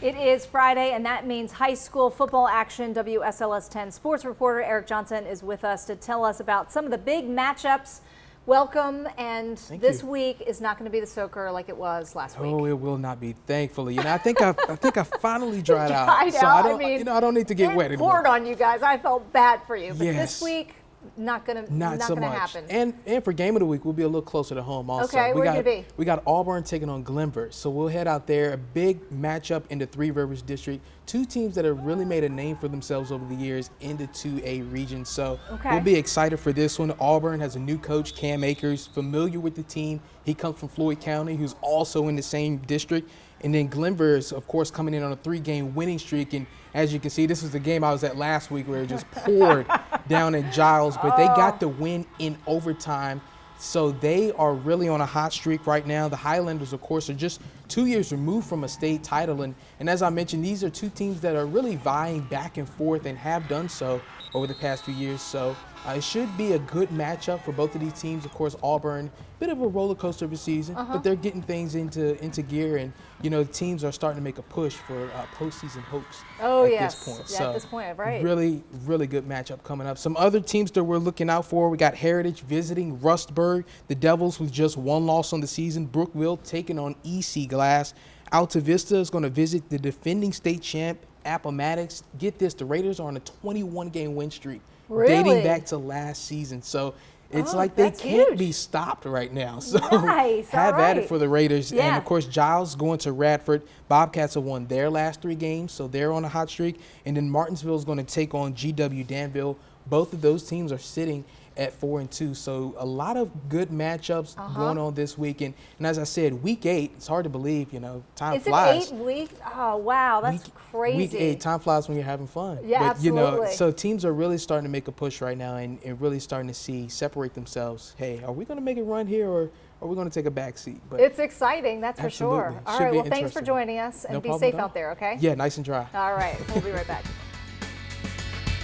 It is Friday, and that means high school football action. WSLS 10 sports reporter Eric Johnson is with us to tell us about some of the big matchups. Welcome, and this week is not going to be the soaker like it was last week. Oh, it will not be, thankfully. I think I finally dried out. I don't need to get wet anymore. Poured on you guys. I felt bad for you, but yes. this week not gonna happen. And for game of the week, we'll be a little closer to home also. Okay, where you be? We got Auburn taking on Glenver, so we'll head out there. A big matchup in the Three Rivers District. Two teams that have really made a name for themselves over the years in the 2A region. So we'll be excited for this one. Auburn has a new coach, Cam Akers, familiar with the team. He comes from Floyd County, who's also in the same district. And then Glenver is, of course, coming in on a 3-game winning streak. And as you can see, this was the game I was at last week where it just poured down in Giles. But they got the win in overtime. So they are really on a hot streak right now. The Highlanders, of course, are just 2 years removed from a state title. And as I mentioned, these are two teams that are really vying back and forth and have done so over the past few years. So it should be a good matchup for both of these teams. Of course, Auburn, bit of a roller coaster of a season, but they're getting things into gear. And, you know, the teams are starting to make a push for postseason hopes this point. Yeah, at this point, right. Really, really good matchup coming up. Some other teams that we're looking out for, we got Heritage visiting Rustburg, the Devils with just one loss on the season, Brookville taking on EC Glass. Alta Vista is going to visit the defending state champ, Appomattox. Get this, the Raiders are on a 21-game win streak, dating back to last season. So it's like they can't be stopped right now. So have at it for the Raiders. Yeah. And, of course, Giles going to Radford. Bobcats have won their last 3 games, so they're on a hot streak. And then Martinsville is going to take on GW Danville. Both of those teams are sitting at 4-2. So a lot of good matchups going on this weekend. And as I said, week 8, it's hard to believe, you know, time flies. Is it 8 weeks? Oh, wow, that's crazy. Week 8, time flies when you're having fun. Yeah, but, absolutely. You know, so teams are really starting to make a push right now and really starting to separate themselves. Hey, are we going to make a run here or are we going to take a back seat? But it's exciting, that's for sure. All right, well, thanks for joining us, and be safe out there, okay? Yeah, nice and dry. All right, we'll be right back.